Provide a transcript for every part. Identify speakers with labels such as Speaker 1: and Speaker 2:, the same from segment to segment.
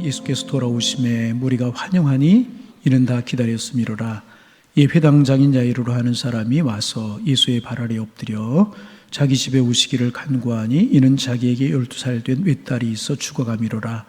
Speaker 1: 예수께서 돌아오심에 무리가 환영하니 이는 다 기다렸음이로라. 이 회당장인 야이로로 하는 사람이 와서 예수의 발 아래 엎드려 자기 집에 오시기를 간구하니 이는 자기에게 12살 된 외딸이 있어 죽어가미로라.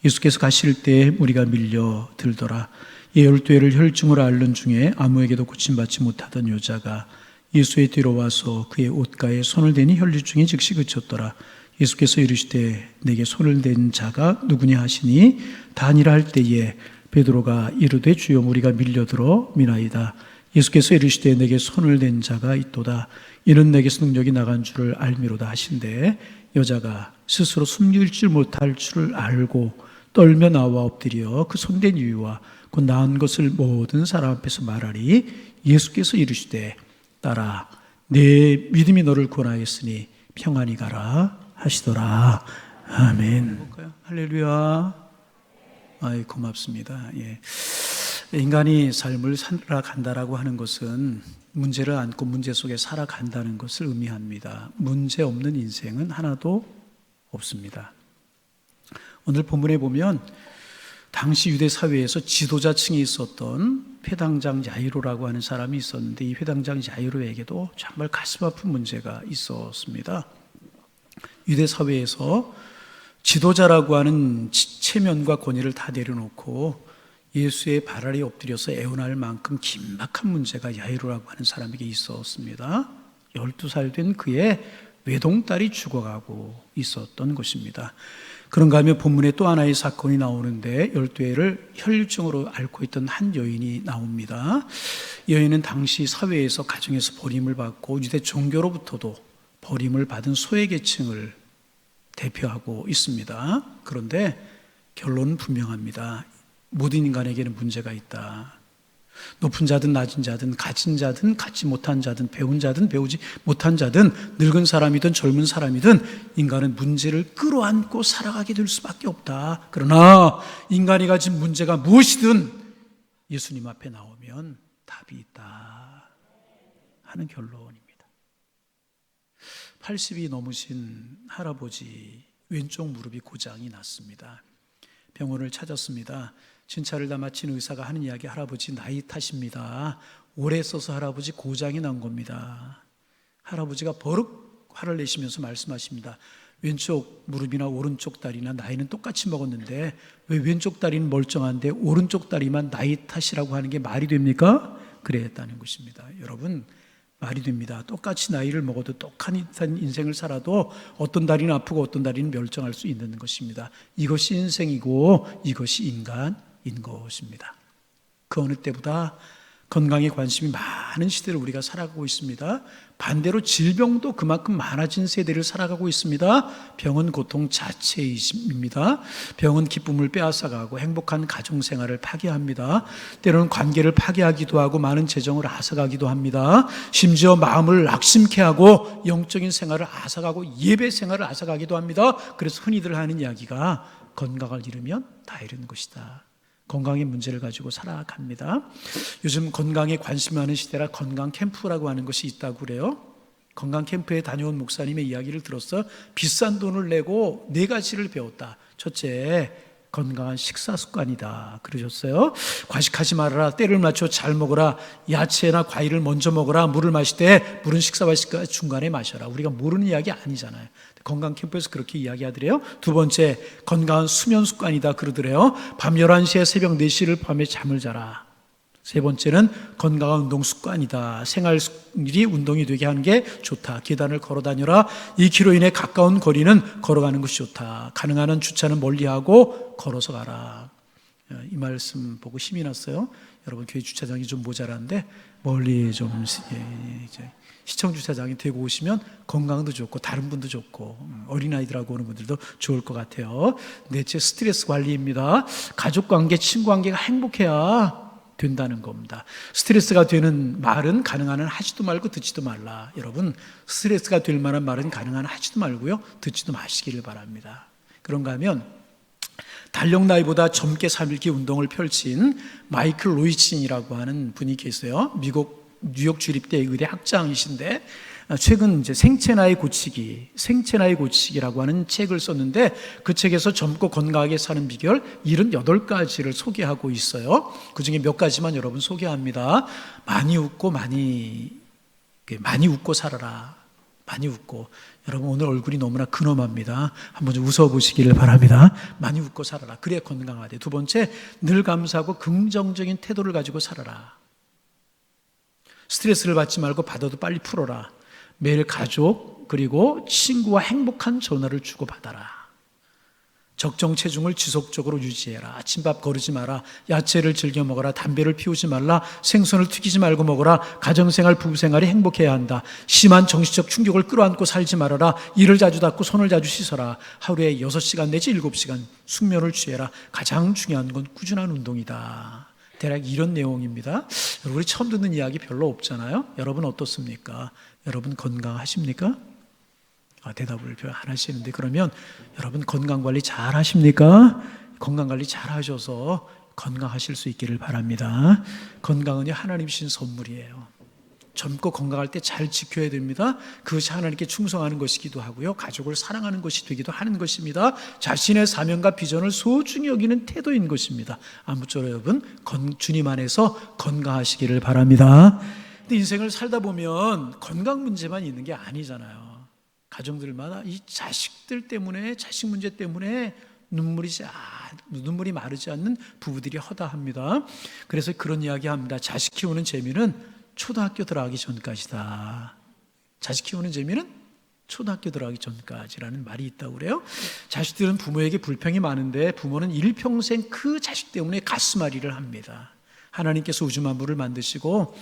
Speaker 1: 예수께서 가실 때에 무리가 밀려 들더라. 이 12해를 혈증으로 앓는 중에 아무에게도 고침받지 못하던 여자가 예수의 뒤로 와서 그의 옷가에 손을 대니 혈류증이 즉시 그쳤더라. 예수께서 이르시되 내게 손을 댄 자가 누구냐 하시니 다 아니라 할 때에 베드로가 이르되 주여 무리가 밀려들어 미나이다. 예수께서 이르시되 내게 손을 댄 자가 있도다. 이는 내게서 능력이 나간 줄을 알미로다 하신대 여자가 스스로 숨길 못할 줄을 알고 떨며 나와 엎드려 그 손댄 이유와 곧 나은 것을 모든 사람 앞에서 말하리. 예수께서 이르시되 딸아 내 믿음이 너를 구원하였으니 평안히 가라 하시더라. 아멘. 할렐루야. 아이 고맙습니다. 예. 인간이 삶을 살아간다라고 하는 것은 문제를 안고 문제 속에 살아간다는 것을 의미합니다. 문제 없는 인생은 하나도 없습니다. 오늘 본문에 보면 당시 유대 사회에서 지도자층이 있었던 회당장 야이로라고 하는 사람이 있었는데 이 회당장 야이로에게도 정말 가슴 아픈 문제가 있었습니다. 유대 사회에서 지도자라고 하는 체면과 권위를 다 내려놓고 예수의 발 아래 엎드려서 애원할 만큼 긴박한 문제가 야이로라고 하는 사람에게 있었습니다. 12살 된 그의 외동딸이 죽어가고 있었던 것입니다. 그런가 하면 본문에 또 하나의 사건이 나오는데 12해를 혈류증으로 앓고 있던 한 여인이 나옵니다. 여인은 당시 사회에서 가정에서 버림을 받고 유대 종교로부터도 버림을 받은 소외계층을 대표하고 있습니다. 그런데 결론은 분명합니다. 모든 인간에게는 문제가 있다. 높은 자든 낮은 자든 가진 자든 갖지 못한 자든 배운 자든 배우지 못한 자든 늙은 사람이든 젊은 사람이든 인간은 문제를 끌어안고 살아가게 될 수밖에 없다. 그러나 인간이 가진 문제가 무엇이든 예수님 앞에 나오면 답이 있다 하는 결론입니다. 80이 넘으신 할아버지 왼쪽 무릎이 고장이 났습니다. 병원을 찾았습니다. 진찰을 다 마친 의사가 하는 이야기, 할아버지 나이 탓입니다. 오래 써서 할아버지 고장이 난 겁니다. 할아버지가 버럭 화를 내시면서 말씀하십니다. 왼쪽 무릎이나 오른쪽 다리나 나이는 똑같이 먹었는데 왜 왼쪽 다리는 멀쩡한데 오른쪽 다리만 나이 탓이라고 하는 게 말이 됩니까? 그랬다는 것입니다. 여러분, 말이 됩니다. 똑같이 나이를 먹어도 똑같은 인생을 살아도 어떤 다리는 아프고 어떤 다리는 멸종할 수 있는 것입니다. 이것이 인생이고 이것이 인간인 것입니다. 그 어느 때보다 건강에 관심이 많은 시대를 우리가 살아가고 있습니다. 반대로 질병도 그만큼 많아진 세대를 살아가고 있습니다. 병은 고통 자체입니다. 병은 기쁨을 빼앗아가고 행복한 가정생활을 파괴합니다. 때로는 관계를 파괴하기도 하고 많은 재정을 앗아가기도 합니다. 심지어 마음을 낙심케 하고 영적인 생활을 앗아가고 예배 생활을 앗아가기도 합니다. 그래서 흔히들 하는 이야기가 건강을 잃으면 다 잃은 것이다. 건강의 문제를 가지고 살아갑니다. 요즘 건강에 관심 많은 시대라 건강 캠프라고 하는 것이 있다고 그래요. 건강 캠프에 다녀온 목사님의 이야기를 들어서 비싼 돈을 내고 4가지를 배웠다. 첫째, 건강한 식사 습관이다 그러셨어요. 과식하지 말아라, 때를 맞춰 잘 먹어라, 야채나 과일을 먼저 먹어라, 물을 마실 때 물은 식사와 식사 중간에 마셔라. 우리가 모르는 이야기 아니잖아요. 건강 캠프에서 그렇게 이야기하더래요. 두 번째, 건강한 수면 습관이다 그러더래요. 밤 11시에 새벽 4시를 밤에 잠을 자라. 세 번째는 건강한 운동 습관이다. 생활이 운동이 되게 하는 게 좋다. 계단을 걸어 다녀라. 2km 이내 가까운 거리는 걸어가는 것이 좋다. 가능한 한 주차는 멀리하고 걸어서 가라. 이 말씀 보고 힘이 났어요. 여러분, 교회 주차장이 좀 모자란데 멀리 좀 시청 주차장이 되고 오시면 건강도 좋고 다른 분도 좋고 어린아이들하고 오는 분들도 좋을 것 같아요. 넷째, 스트레스 관리입니다. 가족관계, 친구관계가 행복해야 된다는 겁니다. 스트레스가 되는 말은 가능한 한 하지도 말고 듣지도 말라. 여러분, 스트레스가 될 만한 말은 가능한 한 하지도 말고요, 듣지도 마시기를 바랍니다. 그런가 하면 달력 나이보다 젊게 살기 운동을 펼친 마이클 로이친이라고 하는 분이 계세요. 미국 뉴욕 주립대 의대 학장이신데 최근 이제 생체 나이 고치기라고 하는 책을 썼는데 그 책에서 젊고 건강하게 사는 비결 78가지를 소개하고 있어요. 그 중에 몇 가지만 여러분 소개합니다. 많이 웃고 살아라. 많이 웃고. 여러분 오늘 얼굴이 너무나 근엄합니다. 한번 좀 웃어보시기를 바랍니다. 많이 웃고 살아라. 그래야 건강하대. 두 번째, 늘 감사하고 긍정적인 태도를 가지고 살아라. 스트레스를 받지 말고 받아도 빨리 풀어라. 매일 가족 그리고 친구와 행복한 전화를 주고받아라. 적정 체중을 지속적으로 유지해라. 아침밥 거르지 마라. 야채를 즐겨 먹어라. 담배를 피우지 말라. 생선을 튀기지 말고 먹어라. 가정생활, 부부생활이 행복해야 한다. 심한 정신적 충격을 끌어안고 살지 말아라. 이를 자주 닦고 손을 자주 씻어라. 하루에 6시간 내지 7시간 숙면을 취해라. 가장 중요한 건 꾸준한 운동이다. 대략 이런 내용입니다. 우리 처음 듣는 이야기 별로 없잖아요. 여러분 어떻습니까? 여러분 건강하십니까? 대답을 안 하시는데, 그러면 여러분 건강관리 잘 하십니까? 건강관리 잘 하셔서 건강하실 수 있기를 바랍니다. 건강은 하나님 주신 선물이에요. 젊고 건강할 때 잘 지켜야 됩니다. 그것이 하나님께 충성하는 것이기도 하고요, 가족을 사랑하는 것이 되기도 하는 것입니다. 자신의 사명과 비전을 소중히 여기는 태도인 것입니다. 아무쪼록 여러분 주님 안에서 건강하시기를 바랍니다. 근데 인생을 살다 보면 건강 문제만 있는 게 아니잖아요. 가정들마다 이 자식들 때문에, 자식 문제 때문에 눈물이 마르지 않는 부부들이 허다합니다. 그래서 그런 이야기 합니다. 자식 키우는 재미는 초등학교 들어가기 전까지다. 자식 키우는 재미는 초등학교 들어가기 전까지라는 말이 있다고 그래요. 자식들은 부모에게 불평이 많은데 부모는 일평생 그 자식 때문에 가슴앓이를 합니다. 하나님께서 우주 만물을 만드시고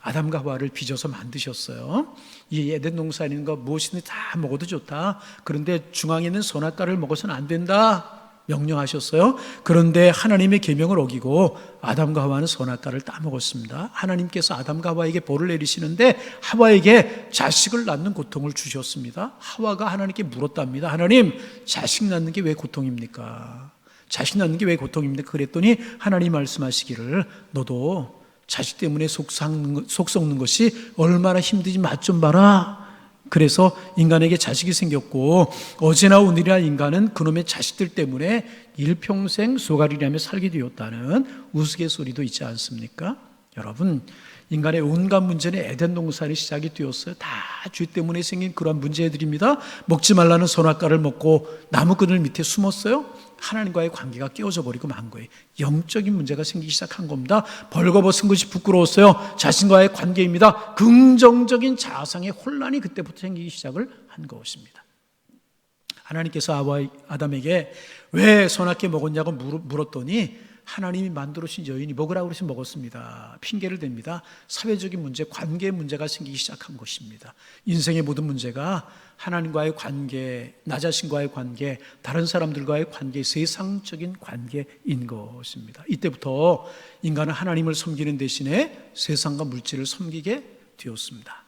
Speaker 1: 아담과 하와를 빚어서 만드셨어요. 이 에덴 동산에 있는 거 무엇이든 다 먹어도 좋다. 그런데 중앙에 있는 선악과를 먹어서는 안 된다 명령하셨어요. 그런데 하나님의 계명을 어기고 아담과 하와는 선악과를 따먹었습니다. 하나님께서 아담과 하와에게 벌을 내리시는데 하와에게 자식을 낳는 고통을 주셨습니다. 하와가 하나님께 물었답니다. 하나님, 자식 낳는 게 왜 고통입니까? 자식 낳는 게 왜 고통입니까? 그랬더니 하나님 말씀하시기를, 너도 자식 때문에 속 썩는 것이 얼마나 힘든지 맛 좀 봐라. 그래서 인간에게 자식이 생겼고 어제나 오늘이나 인간은 그놈의 자식들 때문에 일평생 쏘가리라며 살게 되었다는 우스갯소리도 있지 않습니까? 여러분, 인간의 온갖 문제는 에덴 동산이 시작이 되었어요. 다 죄 때문에 생긴 그러한 문제들입니다. 먹지 말라는 선악과를 먹고 나무그늘 밑에 숨었어요. 하나님과의 관계가 깨어져 버리고 만 거예요. 영적인 문제가 생기기 시작한 겁니다. 벌거벗은 것이 부끄러웠어요. 자신과의 관계입니다. 긍정적인 자아상의 혼란이 그때부터 생기기 시작을 한 것입니다. 하나님께서 아담에게 왜 선악과 먹었냐고 물었더니 하나님이 만들어주신 여인이 먹으라고 그래서 먹었습니다. 핑계를 댑니다. 사회적인 문제, 관계의 문제가 생기기 시작한 것입니다. 인생의 모든 문제가 하나님과의 관계, 나 자신과의 관계, 다른 사람들과의 관계, 세상적인 관계인 것입니다. 이때부터 인간은 하나님을 섬기는 대신에 세상과 물질을 섬기게 되었습니다.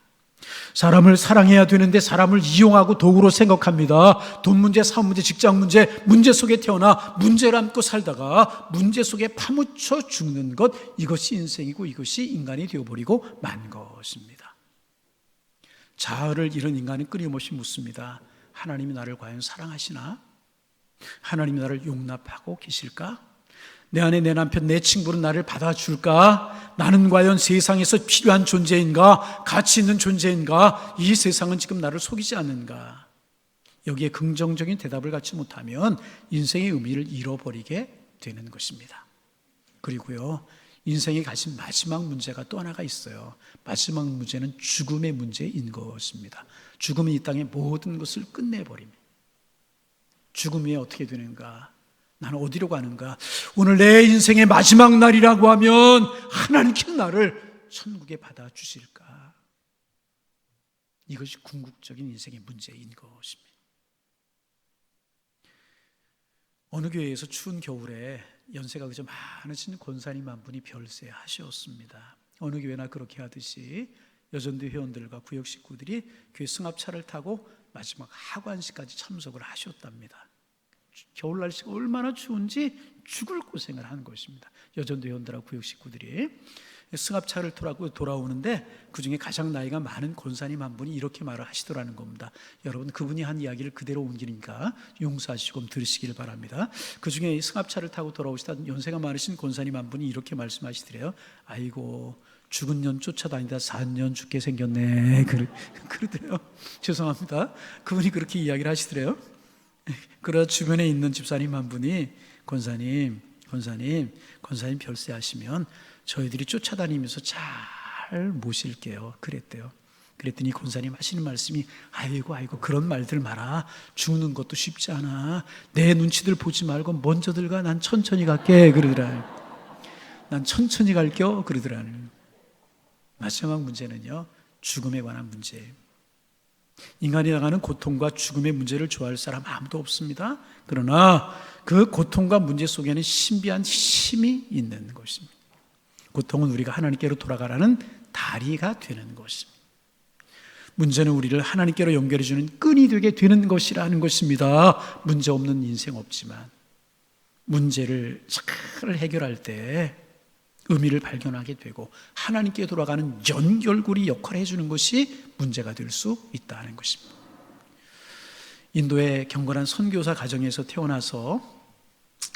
Speaker 1: 사람을 사랑해야 되는데 사람을 이용하고 도구로 생각합니다. 돈 문제, 사업 문제, 직장 문제, 문제 속에 태어나 문제를 안고 살다가 문제 속에 파묻혀 죽는 것, 이것이 인생이고 이것이 인간이 되어버리고 만 것입니다. 자아를 잃은 인간은 끊임없이 묻습니다. 하나님이 나를 과연 사랑하시나? 하나님이 나를 용납하고 계실까? 내 안에 내 남편, 내 친구는 나를 받아줄까? 나는 과연 세상에서 필요한 존재인가? 가치 있는 존재인가? 이 세상은 지금 나를 속이지 않는가? 여기에 긍정적인 대답을 갖지 못하면 인생의 의미를 잃어버리게 되는 것입니다. 그리고요, 인생이 가진 마지막 문제가 또 하나가 있어요. 마지막 문제는 죽음의 문제인 것입니다. 죽음은 이 땅의 모든 것을 끝내버립니다. 죽음 후에 어떻게 되는가? 나는 어디로 가는가? 오늘 내 인생의 마지막 날이라고 하면 하나님께 나를 천국에 받아주실까? 이것이 궁극적인 인생의 문제인 것입니다. 어느 교회에서 추운 겨울에 연세가 그저 많으신 권사님 한 분이 별세하셨습니다. 어느 교회나 그렇게 하듯이 여전도 회원들과 구역 식구들이 교회 승합차를 타고 마지막 하관식까지 참석을 하셨답니다. 겨울 날씨가 얼마나 추운지 죽을 고생을 하는 것입니다. 여전도 회원들하고 구역 식구들이 승합차를 타고 돌아오는데 그중에 가장 나이가 많은 권사님 한 분이 이렇게 말을 하시더라는 겁니다. 여러분, 그분이 한 이야기를 그대로 옮기니까 용서하시고 들으시길 바랍니다. 그중에 승합차를 타고 돌아오시다 연세가 많으신 권사님 한 분이 이렇게 말씀하시더래요. 아이고, 죽은 년 쫓아다니다 4년 죽게 생겼네. 그러더래요. 죄송합니다. 그분이 그렇게 이야기를 하시더래요. 그러다 주변에 있는 집사님 한 분이 권사님 별세하시면 저희들이 쫓아다니면서 잘 모실게요. 그랬대요. 그랬더니 권사님 하시는 말씀이 아이고 그런 말들 마라. 죽는 것도 쉽지 않아. 내 눈치들 보지 말고 먼저들 가. 난 천천히 갈게. 그러더라. 난 천천히 갈게요. 그러더라. 마지막 문제는요, 죽음에 관한 문제예요. 인간이 당하는 고통과 죽음의 문제를 좋아할 사람 아무도 없습니다. 그러나 그 고통과 문제 속에는 신비한 힘이 있는 것입니다. 고통은 우리가 하나님께로 돌아가라는 다리가 되는 것입니다. 문제는 우리를 하나님께로 연결해주는 끈이 되게 되는 것이라는 것입니다. 문제 없는 인생 없지만 문제를 잘 해결할 때 의미를 발견하게 되고 하나님께 돌아가는 연결고리 역할을 해주는 것이 문제가 될 수 있다는 것입니다. 인도의 경건한 선교사 가정에서 태어나서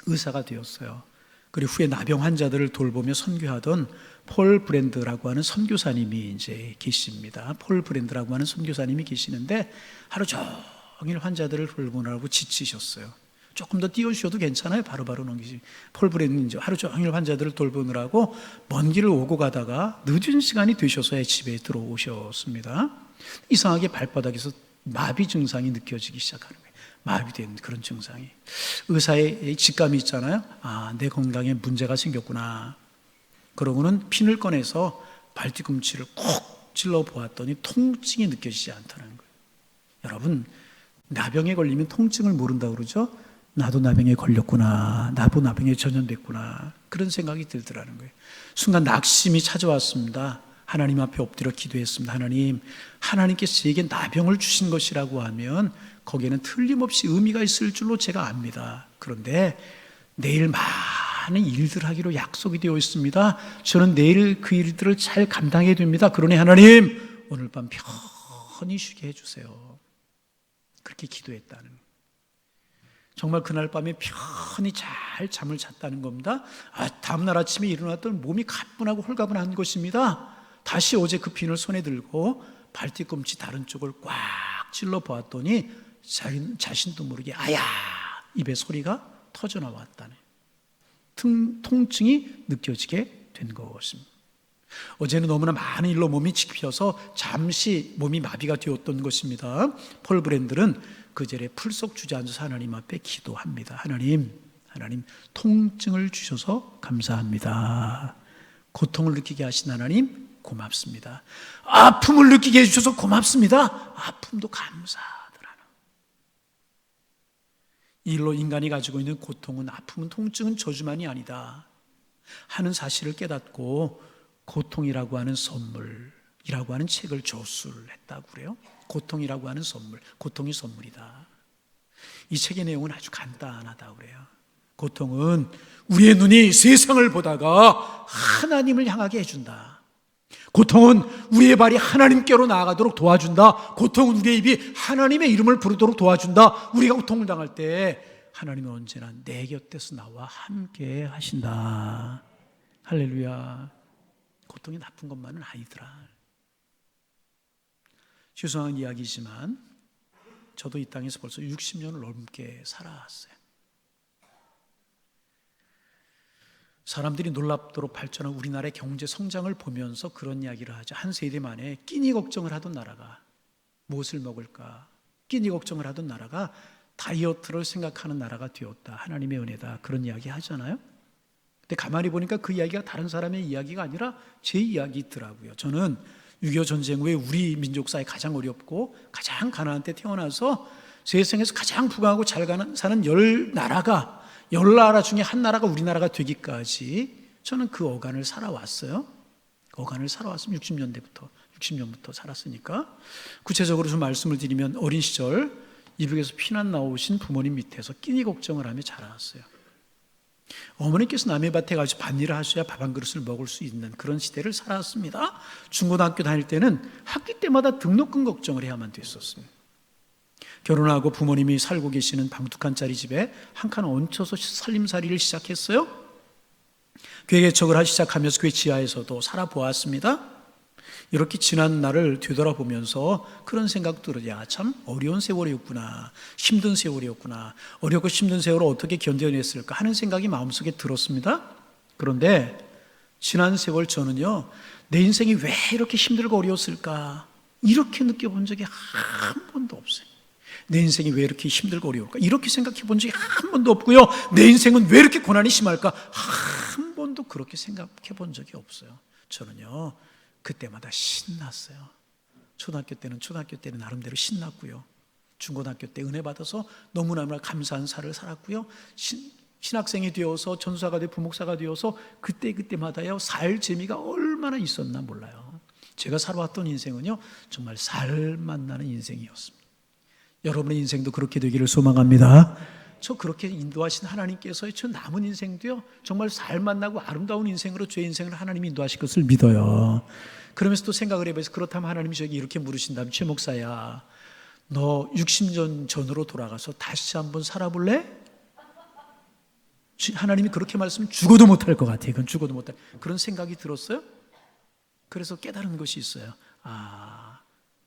Speaker 1: 의사가 되었어요. 그리고 후에 나병 환자들을 돌보며 선교하던 폴 브랜드라고 하는 선교사님이 이제 계십니다. 폴 브랜드라고 하는 선교사님이 계시는데 하루 종일 환자들을 돌보느라고 지치셨어요. 조금 더 띄워주셔도 괜찮아요. 바로바로 넘기지. 폴 브랜드는 이제 하루 종일 환자들을 돌보느라고 먼 길을 오고 가다가 늦은 시간이 되셔서 집에 들어오셨습니다. 이상하게 발바닥에서 마비 증상이 느껴지기 시작하는 거예요. 마비된 그런 증상이. 의사의 직감이 있잖아요. 아, 내 건강에 문제가 생겼구나. 그러고는 핀을 꺼내서 발뒤꿈치를 콕 찔러 보았더니 통증이 느껴지지 않다는 거예요. 여러분, 나병에 걸리면 통증을 모른다고 그러죠? 나도 나병에 걸렸구나. 나도 나병에 전염됐구나. 그런 생각이 들더라는 거예요. 순간 낙심이 찾아왔습니다. 하나님 앞에 엎드려 기도했습니다. 하나님께서 제게 나병을 주신 것이라고 하면 거기에는 틀림없이 의미가 있을 줄로 제가 압니다. 그런데 내일 많은 일들 하기로 약속이 되어 있습니다. 저는 내일 그 일들을 잘 감당해야 됩니다. 그러니 하나님, 오늘 밤 편히 쉬게 해주세요. 그렇게 기도했다는 거예요. 정말 그날 밤에 편히 잘 잠을 잤다는 겁니다. 다음날 아침에 일어났더니 몸이 가뿐하고 홀가분한 것입니다. 다시 어제 그 핀을 손에 들고 발뒤꿈치 다른 쪽을 꽉 찔러 보았더니 자신도 모르게 아야 입에 소리가 터져 나왔다네. 통증이 느껴지게 된 것입니다. 어제는 너무나 많은 일로 몸이 지켜서 잠시 몸이 마비가 되었던 것입니다. 폴 브랜드는 그 자리에 풀썩 주저앉아서 하나님 앞에 기도합니다. 하나님 통증을 주셔서 감사합니다. 고통을 느끼게 하신 하나님 고맙습니다. 아픔을 느끼게 해주셔서 고맙습니다. 아픔도 감사하더라는. 이 일로 인간이 가지고 있는 고통은, 아픔은, 통증은 저주만이 아니다 하는 사실을 깨닫고 고통이라고 하는 선물이라고 하는 책을 조수를 했다고 그래요. 고통이라고 하는 선물, 고통이 선물이다. 이 책의 내용은 아주 간단하다고 그래요. 고통은 우리의 눈이 세상을 보다가 하나님을 향하게 해준다. 고통은 우리의 발이 하나님께로 나아가도록 도와준다. 고통은 우리의 입이 하나님의 이름을 부르도록 도와준다. 우리가 고통을 당할 때 하나님은 언제나 내 곁에서 나와 함께 하신다. 할렐루야. 고통이 나쁜 것만은 아니더라. 죄송한 이야기지만 저도 이 땅에서 벌써 60년을 넘게 살아왔어요. 사람들이 놀랍도록 발전한 우리나라의 경제 성장을 보면서 그런 이야기를 하죠. 한 세대 만에 끼니 걱정을 하던 나라가 무엇을 먹을까? 끼니 걱정을 하던 나라가 다이어트를 생각하는 나라가 되었다. 하나님의 은혜다. 그런 이야기 하잖아요. 근데 가만히 보니까 그 이야기가 다른 사람의 이야기가 아니라 제 이야기더라고요. 저는 6.25 전쟁 후에 우리 민족사에 가장 어렵고 가장 가난한 때 태어나서 세상에서 가장 부강하고 잘 사는 10나라가 10나라 중에 한 나라가 우리나라가 되기까지 저는 그 어간을 살아왔어요. 어간을 살아왔으면 60년부터 살았으니까. 구체적으로 좀 말씀을 드리면 어린 시절 이북에서 피난 나오신 부모님 밑에서 끼니 걱정을 하며 자라났어요. 어머니께서 남의 밭에 가서 밭일을 하셔야 밥 한 그릇을 먹을 수 있는 그런 시대를 살았습니다. 중고등학교 다닐 때는 학기 때마다 등록금 걱정을 해야만 됐었습니다. 결혼하고 부모님이 살고 계시는 방두칸짜리 집에 한 칸 얹혀서 살림살이를 시작했어요. 교회 개척을 하기 시작하면서 교회 지하에서도 살아보았습니다. 이렇게 지난 날을 되돌아보면서 그런 생각 들어요. 야, 참 어려운 세월이었구나. 힘든 세월이었구나. 어렵고 힘든 세월을 어떻게 견뎌냈을까 하는 생각이 마음속에 들었습니다. 그런데 지난 세월 저는요, 내 인생이 왜 이렇게 힘들고 어려웠을까? 이렇게 느껴본 적이 한 번도 없어요. 내 인생이 왜 이렇게 힘들고 어려울까? 이렇게 생각해 본 적이 한 번도 없고요. 내 인생은 왜 이렇게 고난이 심할까? 한 번도 그렇게 생각해 본 적이 없어요. 저는요, 그때마다 신났어요. 초등학교 때는 나름대로 신났고요. 중고등학교 때 은혜 받아서 너무나 감사한 살을 살았고요. 신학생이 되어서 전사가 돼 부목사가 되어서 그때마다요 살 재미가 얼마나 있었나 몰라요. 제가 살아왔던 인생은요 정말 살만 나는 인생이었습니다. 여러분의 인생도 그렇게 되기를 소망합니다. 저 그렇게 인도하신 하나님께서 저 남은 인생도요 정말 살만 나고 아름다운 인생으로 제 인생을 하나님이 인도하실 것을 믿어요. 그러면서 또 생각을 해봐서 그렇다면 하나님이 저에게 이렇게 물으신다면, 최 목사야, 너 60년 전으로 돌아가서 다시 한번 살아볼래? 하나님이 그렇게 말씀하면 죽어도 못할 것 같아요. 그건 죽어도 못할 그런 생각이 들었어요. 그래서 깨달은 것이 있어요. 아,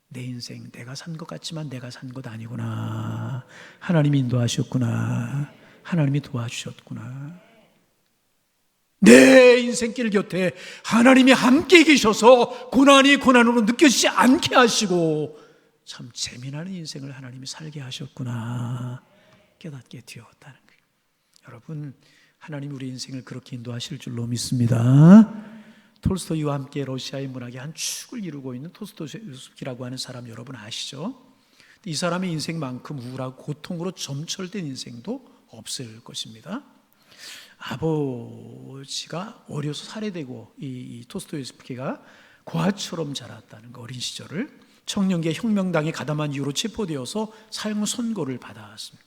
Speaker 1: 내 인생 내가 산 것 같지만 내가 산 것 아니구나. 하나님이 인도하셨구나. 하나님이 도와주셨구나. 내 인생길 곁에 하나님이 함께 계셔서 고난이 고난으로 느껴지지 않게 하시고 참 재미나는 인생을 하나님이 살게 하셨구나 깨닫게 되었다는 거예요. 여러분, 하나님 우리 인생을 그렇게 인도하실 줄로 믿습니다. 톨스토이와 함께 러시아의 문학의 한 축을 이루고 있는 토스토옙스키라고 하는 사람 여러분 아시죠? 이 사람의 인생만큼 우울하고 고통으로 점철된 인생도 없을 것입니다. 아버지가 어려서 살해되고 이 토스토옙스키가 고아처럼 자랐다는 거, 어린 시절을 청년기에 혁명당에 가담한 이후로 체포되어서 사형 선고를 받았습니다.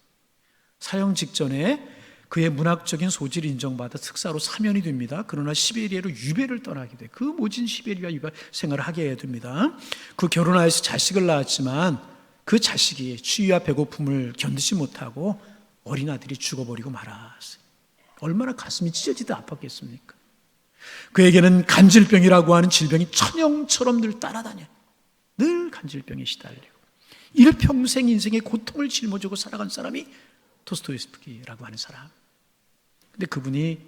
Speaker 1: 사형 직전에 그의 문학적인 소질을 인정받아 특사로 사면이 됩니다. 그러나 시베리아로 유배를 떠나게 돼. 그 모진 시베리아 유배 생활을 하게 됩니다. 그 결혼하여서 자식을 낳았지만 그 자식이 추위와 배고픔을 견디지 못하고 어린 아들이 죽어버리고 말았어요. 얼마나 가슴이 찢어지듯 아팠겠습니까? 그에게는 간질병이라고 하는 질병이 천형처럼 늘 따라다녀요. 늘 간질병에 시달리고 일평생 인생의 고통을 짊어지고 살아간 사람이 토스토옙스키라고 하는 사람. 근데 그분이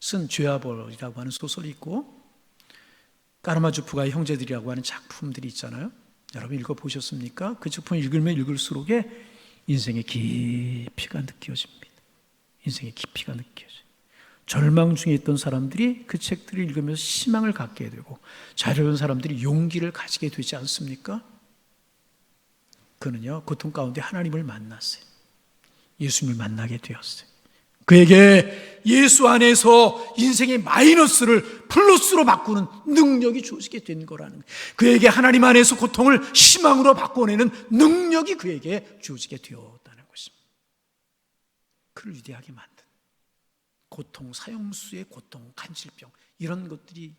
Speaker 1: 쓴 죄와벌이라고 하는 소설이 있고 까라마조프가의 형제들이라고 하는 작품들이 있잖아요. 여러분 읽어보셨습니까? 그 작품을 읽으면 읽을수록 인생의 깊이가 느껴집니다. 인생의 깊이가 느껴져요. 절망 중에 있던 사람들이 그 책들을 읽으면서 희망을 갖게 되고 자려는 사람들이 용기를 가지게 되지 않습니까? 그는요 고통 가운데 하나님을 만났어요. 예수님을 만나게 되었어요. 그에게 예수 안에서 인생의 마이너스를 플러스로 바꾸는 능력이 주어지게 된 거라는 거예요. 그에게 하나님 안에서 고통을 희망으로 바꿔내는 능력이 그에게 주어지게 되었다는 것입니다. 그를 위대하게 만든 고통, 사형수의 고통, 간질병 이런 것들이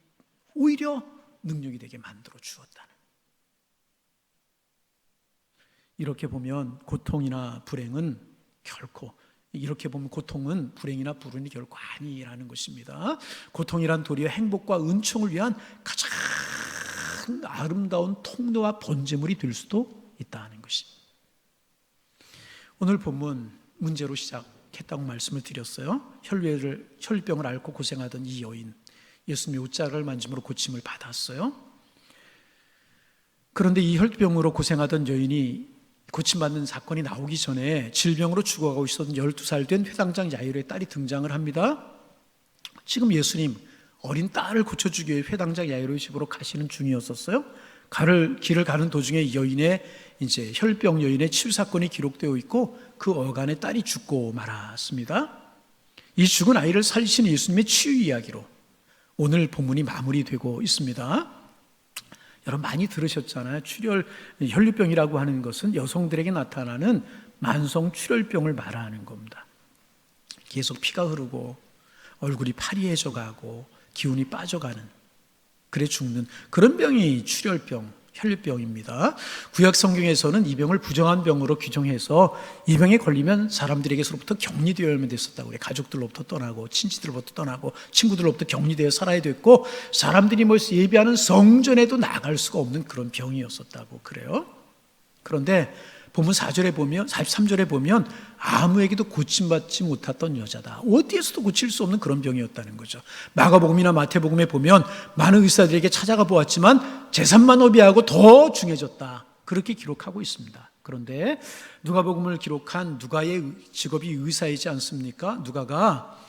Speaker 1: 오히려 능력이 되게 만들어 주었다는. 이렇게 보면 고통이나 불행은 결코 이렇게 보면 고통은 불행이나 불운이 결코 아니라는 것입니다. 고통이란 도리어 행복과 은총을 위한 가장 아름다운 통로와 번제물이 될 수도 있다는 것입니다. 오늘 본문 문제로 시작했다고 말씀을 드렸어요. 혈류병을 앓고 고생하던 이 여인, 예수님의 옷자락을 만짐으로 고침을 받았어요. 그런데 이 혈류병으로 고생하던 여인이 고침받는 사건이 나오기 전에 질병으로 죽어가고 있었던 12살 된 회당장 야이로의 딸이 등장을 합니다. 지금 예수님 어린 딸을 고쳐주기 위해 회당장 야이로의 집으로 가시는 중이었었어요. 길을 가는 도중에 이 여인의 이제 혈병 여인의 치유 사건이 기록되어 있고 그 어간에 딸이 죽고 말았습니다. 이 죽은 아이를 살리신 예수님의 치유 이야기로 오늘 본문이 마무리되고 있습니다. 여러분 많이 들으셨잖아요. 혈류병이라고 하는 것은 여성들에게 나타나는 만성 출혈병을 말하는 겁니다. 계속 피가 흐르고 얼굴이 파리해져 가고 기운이 빠져가는, 그래 죽는 그런 병이 출혈병, 혈류병입니다. 구약 성경에서는 이 병을 부정한 병으로 규정해서 이 병에 걸리면 사람들에게서부터 격리되어야만 됐었다고 그래요. 가족들로부터 떠나고 친지들로부터 떠나고 친구들로부터 격리되어 살아야 됐고, 사람들이 모여서 예배하는 성전에도 나갈 수가 없는 그런 병이었었다고 그래요. 그런데 본문 4절에 보면, 43절에 보면 아무에게도 고침받지 못했던 여자다. 어디에서도 고칠 수 없는 그런 병이었다는 거죠. 마가복음이나 마태복음에 보면 많은 의사들에게 찾아가 보았지만 재산만 허비하고 더 중해졌다, 그렇게 기록하고 있습니다. 그런데 누가복음을 기록한 누가의 직업이 의사이지 않습니까? 누가가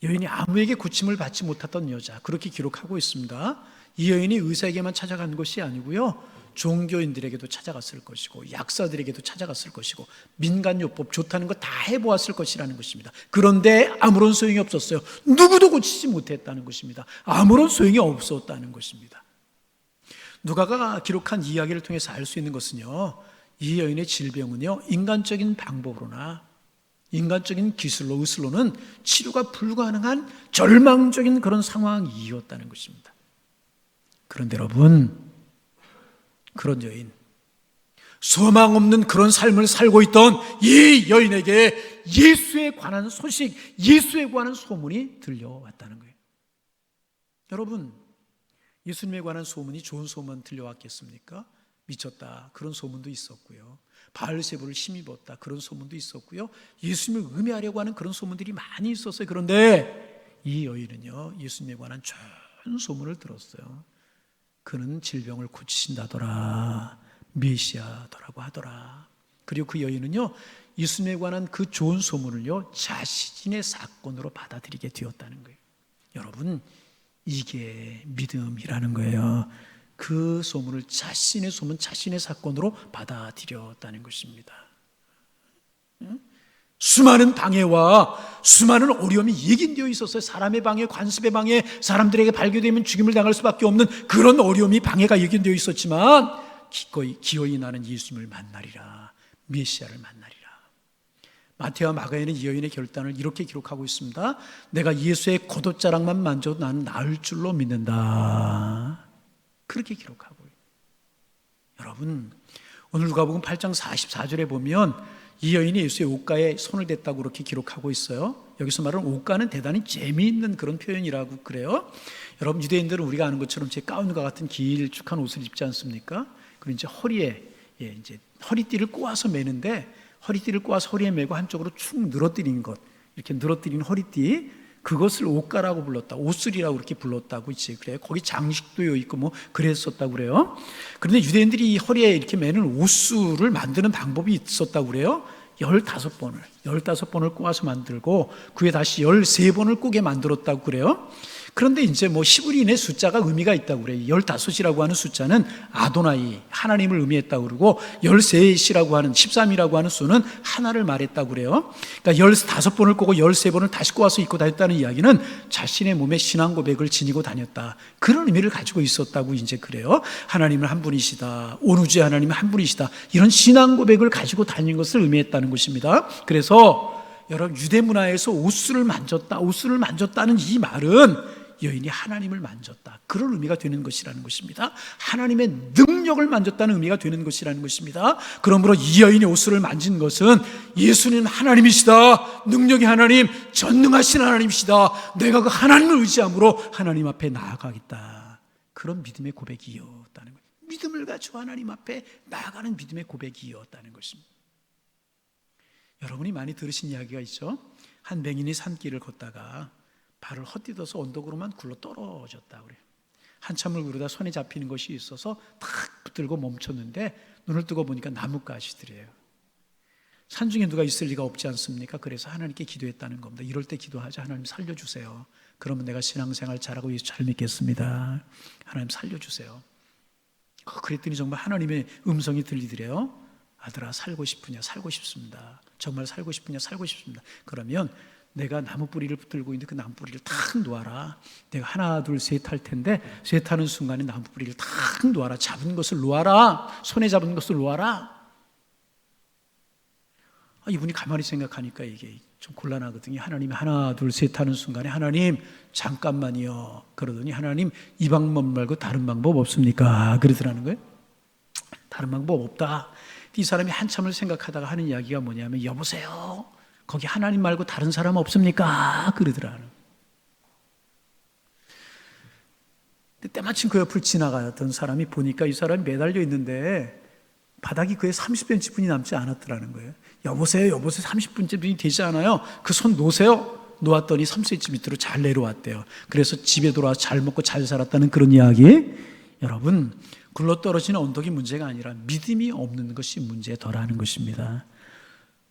Speaker 1: 여인이 아무에게 고침을 받지 못했던 여자, 그렇게 기록하고 있습니다. 이 여인이 의사에게만 찾아간 것이 아니고요, 종교인들에게도 찾아갔을 것이고 약사들에게도 찾아갔을 것이고 민간요법 좋다는 거 다 해보았을 것이라는 것입니다. 그런데 아무런 소용이 없었어요. 누구도 고치지 못했다는 것입니다. 아무런 소용이 없었다는 것입니다. 누가가 기록한 이야기를 통해서 알 수 있는 것은요, 이 여인의 질병은요, 인간적인 방법으로나 인간적인 기술로, 의술로는 치료가 불가능한 절망적인 그런 상황이었다는 것입니다. 그런데 여러분, 그런 여인, 소망 없는 그런 삶을 살고 있던 이 여인에게 예수에 관한 소식, 예수에 관한 소문이 들려왔다는 거예요. 여러분, 예수님에 관한 소문이 좋은 소문 들려왔겠습니까? 미쳤다, 그런 소문도 있었고요. 바알세부를 힘입었다, 그런 소문도 있었고요. 예수님을 음해하려고 하는 그런 소문들이 많이 있었어요. 그런데 이 여인은요, 예수님에 관한 좋은 소문을 들었어요. 그는 질병을 고치신다더라, 메시아더라고 하더라. 그리고 그 여인은요, 예수님에 관한 그 좋은 소문을요, 자신의 사건으로 받아들이게 되었다는 거예요. 여러분, 이게 믿음이라는 거예요. 그 소문을 자신의 소문, 자신의 사건으로 받아들였다는 것입니다. 수많은 방해와 수많은 어려움이 예긴되어 있었어요. 사람의 방해, 관습의 방해, 사람들에게 발견되면 죽임을 당할 수밖에 없는 그런 어려움이, 방해가 예견되어 있었지만 기어이 나는 예수님을 만나리라, 메시아를 만나리라. 마태와 마가에는 이 여인의 결단을 이렇게 기록하고 있습니다. 내가 예수의 겉옷자락만 만져도 나는 나을 줄로 믿는다, 그렇게 기록하고 있어요. 여러분, 오늘 누가복음 8장 44절에 보면 이 여인이 예수의 옷가에 손을 댔다고 그렇게 기록하고 있어요. 여기서 말하는 옷가는 대단히 재미있는 그런 표현이라고 그래요. 여러분, 유대인들은 우리가 아는 것처럼 제 가운과 같은 길쭉한 옷을 입지 않습니까? 그리고 이제 허리에 이제 허리띠를 꼬아서 매는데, 허리띠를 꼬아서 허리에 매고 한쪽으로 축 늘어뜨리는 것, 이렇게 늘어뜨리는 허리띠, 그것을 옷가라고 불렀다, 옷술이라고 그렇게 불렀다고 이제 그래요. 거기 장식도 있고 뭐 그랬었다고 그래요. 그런데 유대인들이 이 허리에 이렇게 매는 옷술을 만드는 방법이 있었다고 그래요. 15번을 꼬아서 만들고 그에 다시 13번을 꼬게 만들었다고 그래요. 그런데 이제 뭐 히브리인의 숫자가 의미가 있다고 그래요. 15이라고 하는 숫자는 아도나이, 하나님을 의미했다고 그러고 13이라고 하는, 13이라고 하는 수는 하나를 말했다고 그래요. 그러니까 15번을 꼬고 13번을 다시 꼬아서 입고 다녔다는 이야기는 자신의 몸에 신앙 고백을 지니고 다녔다, 그런 의미를 가지고 있었다고 이제 그래요. 하나님은 한 분이시다, 온 우주의 하나님은 한 분이시다, 이런 신앙 고백을 가지고 다닌 것을 의미했다는 것입니다. 그래서 여러분, 유대 문화에서 옷술을 만졌다는 이 말은 여인이 하나님을 만졌다, 그런 의미가 되는 것이라는 것입니다. 하나님의 능력을 만졌다는 의미가 되는 것이라는 것입니다. 그러므로 이 여인이 옷을 만진 것은 예수님 하나님이시다, 능력의 하나님, 전능하신 하나님이시다, 내가 그 하나님을 의지함으로 하나님 앞에 나아가겠다, 그런 믿음의 고백이었다는 거예요. 믿음을 가지고 하나님 앞에 나아가는 믿음의 고백이었다는 것입니다. 여러분이 많이 들으신 이야기가 있죠. 한 맹인이 산길을 걷다가 발을 헛디뎌서 언덕으로만 굴러 떨어졌다 그래요. 한참을 그러다 손에 잡히는 것이 있어서 탁 붙들고 멈췄는데 눈을 뜨고 보니까 나뭇가지들이에요. 산중에 누가 있을 리가 없지 않습니까? 그래서 하나님께 기도했다는 겁니다. 이럴 때 기도하자. 하나님 살려주세요. 그러면 내가 신앙생활 잘하고 예수 잘 믿겠습니다. 하나님 살려주세요. 그랬더니 정말 하나님의 음성이 들리더래요. 아들아, 살고 싶으냐? 살고 싶습니다. 정말 살고 싶으냐? 살고 싶습니다. 그러면 내가 나무 뿌리를 붙들고 있는데 그 나무 뿌리를 탁 놓아라. 내가 하나 둘 셋 할 텐데 셋 하는 순간에 나무 뿌리를 탁 놓아라. 잡은 것을 놓아라. 손에 잡은 것을 놓아라. 이분이 가만히 생각하니까 이게 좀 곤란하거든요. 하나님이 하나 둘 셋 하는 순간에 하나님 잠깐만요 그러더니 하나님 이 방법 말고 다른 방법 없습니까? 그러더라는 거예요. 다른 방법 없다. 이 사람이 한참을 생각하다가 하는 이야기가 뭐냐면 여보세요 거기 하나님 말고 다른 사람 없습니까? 그러더라는 거예요. 때마침 그 옆을 지나가던 사람이 보니까 이 사람이 매달려 있는데 바닥이 그의 30cm뿐이 남지 않았더라는 거예요. 여보세요 30cm뿐이 되지 않아요? 그 손 놓으세요. 놓았더니 3cm 밑으로 잘 내려왔대요. 그래서 집에 돌아와서 잘 먹고 잘 살았다는 그런 이야기. 여러분, 굴러떨어지는 언덕이 문제가 아니라 믿음이 없는 것이 문제더라는 것입니다.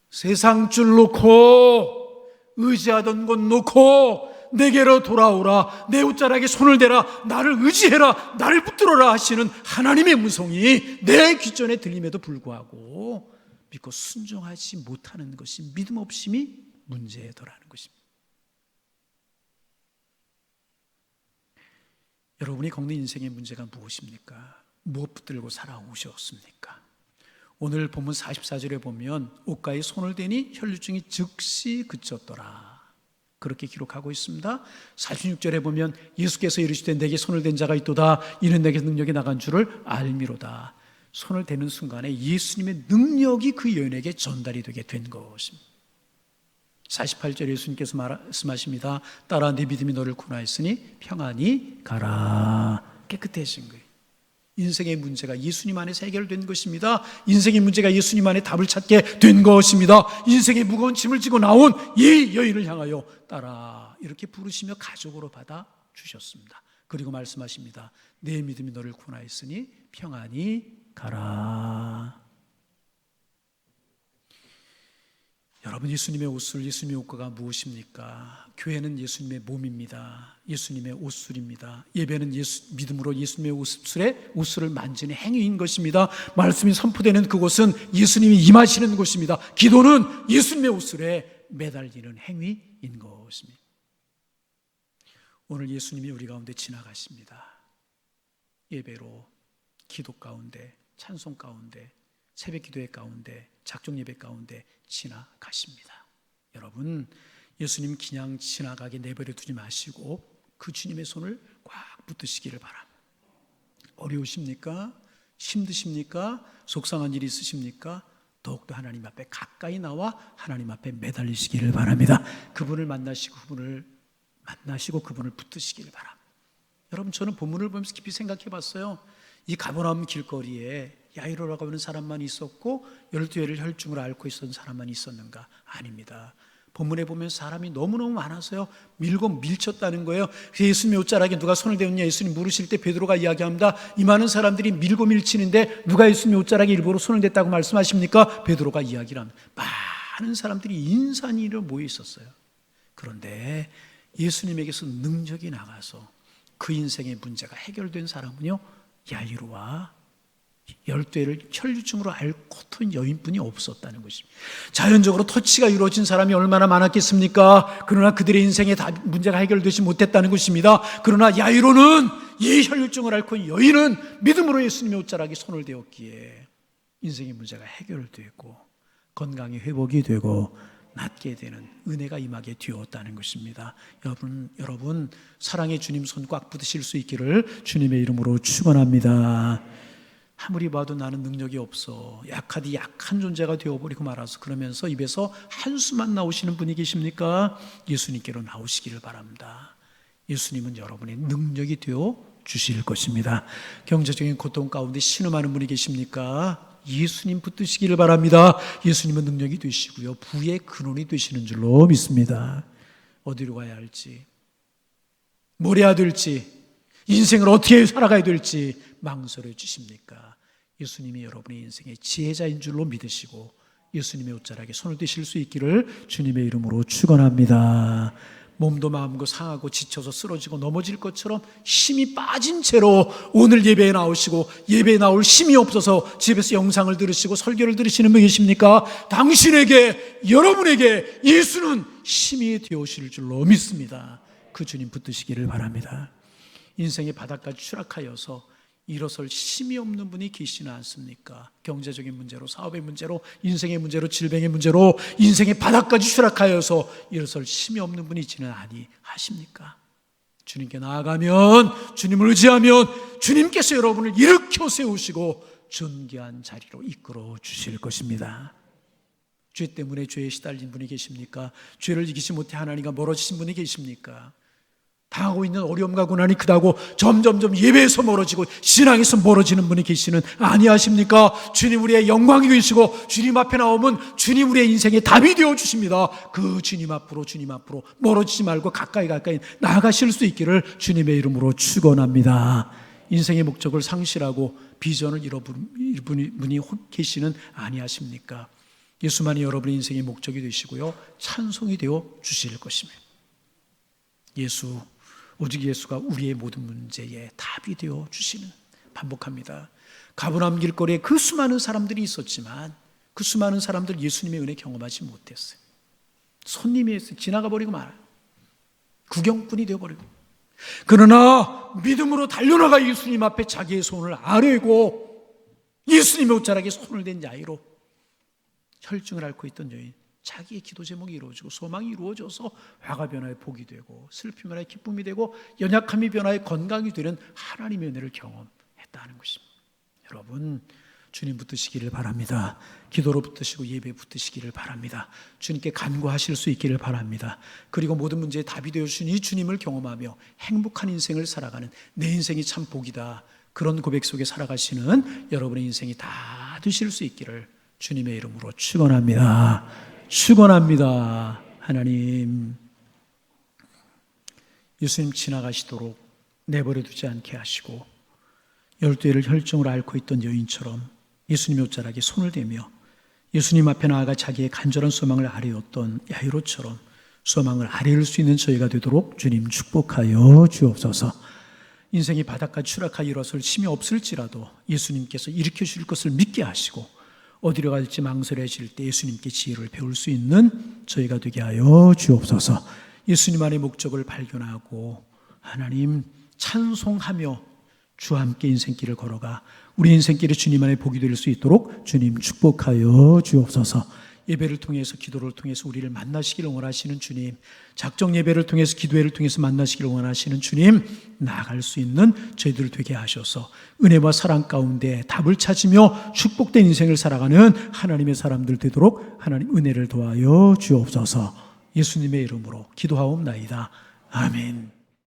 Speaker 1: 세상 줄 놓고 의지하던 곳 놓고 내게로 돌아오라, 내 옷자락에 손을 대라, 나를 의지해라, 나를 붙들어라 하시는 하나님의 음성이 내 귀전에 들림에도 불구하고 믿고 순종하지 못하는 것이 믿음 없음이 문제더라는 것입니다. 여러분이 겪는 인생의 문제가 무엇입니까? 무엇 붙들고 살아오셨습니까? 오늘 본문 44절에 보면 옷가에 손을 대니 혈류증이 즉시 그쳤더라, 그렇게 기록하고 있습니다. 46절에 보면 예수께서 이르시되 내게 손을 댄 자가 있도다, 이는 내게 능력이 나간 줄을 알미로다. 손을 대는 순간에 예수님의 능력이 그 여인에게 전달이 되게 된 것입니다. 48절에 예수님께서 말씀하십니다. 따라 네 믿음이 너를 구원하였으니 평안히 가라. 깨끗해진 거예요. 인생의 문제가 예수님 안에서 해결된 것입니다. 인생의 문제가 예수님 안에 답을 찾게 된 것입니다. 인생의 무거운 짐을 지고 나온 이 여인을 향하여 따라 이렇게 부르시며 가족으로 받아 주셨습니다. 그리고 말씀하십니다. 내 믿음이 너를 구원하였으니 평안히 가라. 여러분, 예수님의 옷술, 예수님의 옷가가 무엇입니까? 교회는 예수님의 몸입니다. 예수님의 옷술입니다. 예배는 믿음으로 예수님의 옷술을 만지는 행위인 것입니다. 말씀이 선포되는 그곳은 예수님이 임하시는 곳입니다. 기도는 예수님의 옷술에 매달리는 행위인 것입니다. 오늘 예수님이 우리 가운데 지나가십니다. 예배로, 기도 가운데, 찬송 가운데, 새벽 기도회 가운데, 작정 예배 가운데 지나가십니다. 여러분, 예수님 그냥 지나가게 내버려 두지 마시고 그 주님의 손을 꽉 붙드시기를 바랍니다. 어려우십니까? 힘드십니까? 속상한 일이 있으십니까? 더욱더 하나님 앞에 가까이 나와 하나님 앞에 매달리시기를 바랍니다. 그분을 만나시고 그분을 붙드시기를 바랍니다. 여러분, 저는 본문을 보면서 깊이 생각해 봤어요. 이 가버나움 길거리에 야이로라고 하는 사람만 있었고 12회를 혈중을 앓고 있었던 사람만 있었는가? 아닙니다. 본문에 보면 사람이 너무너무 많아서요, 밀고 밀쳤다는 거예요. 예수님의 옷자락에 누가 손을 대었냐 예수님 물으실 때 베드로가 이야기합니다. 이 많은 사람들이 밀고 밀치는데 누가 예수님의 옷자락에 일부러 손을 댔다고 말씀하십니까? 베드로가 이야기를 합니다. 많은 사람들이 인산이로 모여 있었어요. 그런데 예수님에게서 능력이 나가서 그 인생의 문제가 해결된 사람은요, 야이로와 12회를 혈류증으로 앓고 튼 여인뿐이 없었다는 것입니다. 자연적으로 터치가 이루어진 사람이 얼마나 많았겠습니까? 그러나 그들의 인생에 문제가 해결되지 못했다는 것입니다. 그러나 야이로는, 이 혈류증을 앓고 있는 여인은 믿음으로 예수님의 옷자락에 손을 대었기에 인생의 문제가 해결되고 건강이 회복이 되고 낫게 되는 은혜가 임하게 되었다는 것입니다. 여러분 사랑의 주님 손 꽉 붙으실 수 있기를 주님의 이름으로 축원합니다. 아무리 봐도 나는 능력이 없어, 약하디 약한 존재가 되어버리고 말아서 그러면서 입에서 한숨만 나오시는 분이 계십니까? 예수님께로 나오시기를 바랍니다. 예수님은 여러분의 능력이 되어 주실 것입니다. 경제적인 고통 가운데 신음하는 분이 계십니까? 예수님 붙드시기를 바랍니다. 예수님은 능력이 되시고요, 부의 근원이 되시는 줄로 믿습니다. 어디로 가야 할지, 뭘 해야 될지, 인생을 어떻게 살아가야 될지 망설여 주십니까? 예수님이 여러분의 인생의 지혜자인 줄로 믿으시고 예수님의 옷자락에 손을 대실 수 있기를 주님의 이름으로 축원합니다. 몸도 마음도 상하고 지쳐서 쓰러지고 넘어질 것처럼 힘이 빠진 채로 오늘 예배에 나오시고 예배에 나올 힘이 없어서 집에서 영상을 들으시고 설교를 들으시는 분 계십니까? 당신에게, 여러분에게 예수는 힘이 되어오실 줄로 믿습니다. 그 주님 붙드시기를 바랍니다. 인생의 바닥까지 추락하여서 일어설 힘이 없는 분이 계시는 않습니까? 경제적인 문제로, 사업의 문제로, 인생의 문제로, 질병의 문제로 인생의 바닥까지 추락하여서 일어설 힘이 없는 분이 있지는 아니하십니까? 주님께 나아가면, 주님을 의지하면 주님께서 여러분을 일으켜 세우시고 존귀한 자리로 이끌어 주실 것입니다. 죄 때문에 죄에 시달린 분이 계십니까? 죄를 이기지 못해 하나님과 멀어지신 분이 계십니까? 당하고 있는 어려움과 고난이 크다고 점점점 예배에서 멀어지고 신앙에서 멀어지는 분이 계시는 아니하십니까? 주님 우리의 영광이 되시고 주님 앞에 나오면 주님 우리의 인생의 답이 되어 주십니다. 그 주님 앞으로 멀어지지 말고 가까이 나아가실 수 있기를 주님의 이름으로 축원합니다. 인생의 목적을 상실하고 비전을 잃어버린 분이 계시는 아니하십니까? 예수만이 여러분의 인생의 목적이 되시고요, 찬송이 되어 주실 것입니다. 오직 예수가 우리의 모든 문제에 답이 되어 주시는, 반복합니다. 가버나움 길거리에 그 수많은 사람들이 있었지만 그 수많은 사람들 예수님의 은혜 경험하지 못했어요. 손님이 지나가 버리고 말아요. 구경꾼이 되어버리고. 그러나 믿음으로 달려나가 예수님 앞에 자기의 손을 아뢰고 예수님의 옷자락에 손을 댄 자유로 혈증을 앓고 있던 여인, 자기의 기도 제목이 이루어지고 소망이 이루어져서 화가 변화해 복이 되고 슬픔이 변화해 기쁨이 되고 연약함이 변화해 건강이 되는 하나님의 은혜를 경험했다는 것입니다. 여러분, 주님 붙드시기를 바랍니다. 기도로 붙드시고 예배에 붙드시기를 바랍니다. 주님께 간구하실 수 있기를 바랍니다. 그리고 모든 문제에 답이 되어 주신 이 주님을 경험하며 행복한 인생을 살아가는, 내 인생이 참 복이다, 그런 고백 속에 살아가시는 여러분의 인생이 다 되실 수 있기를 주님의 이름으로 축원합니다. 축원합니다. 하나님, 예수님 지나가시도록 내버려 두지 않게 하시고 12해를 혈증으로 앓고 있던 여인처럼 예수님의 옷자락에 손을 대며 예수님 앞에 나아가 자기의 간절한 소망을 아뢰었던 야이로처럼 소망을 아뢰을 수 있는 저희가 되도록 주님 축복하여 주옵소서. 인생이 바닥까지 추락하여 일어설 힘이 없을지라도 예수님께서 일으켜 주실 것을 믿게 하시고 어디로 갈지 망설여질 때 예수님께 지혜를 배울 수 있는 저희가 되게 하여 주옵소서. 예수님 안의 목적을 발견하고 하나님 찬송하며 주와 함께 인생길을 걸어가 우리 인생길이 주님 안에 복이 될 수 있도록 주님 축복하여 주옵소서. 예배를 통해서, 기도를 통해서 우리를 만나시기를 원하시는 주님, 작정 예배를 통해서, 기도회를 통해서 만나시기를 원하시는 주님, 나아갈 수 있는 저희들 되게 하셔서 은혜와 사랑 가운데 답을 찾으며 축복된 인생을 살아가는 하나님의 사람들 되도록 하나님 은혜를 도하여 주옵소서. 예수님의 이름으로 기도하옵나이다. 아멘.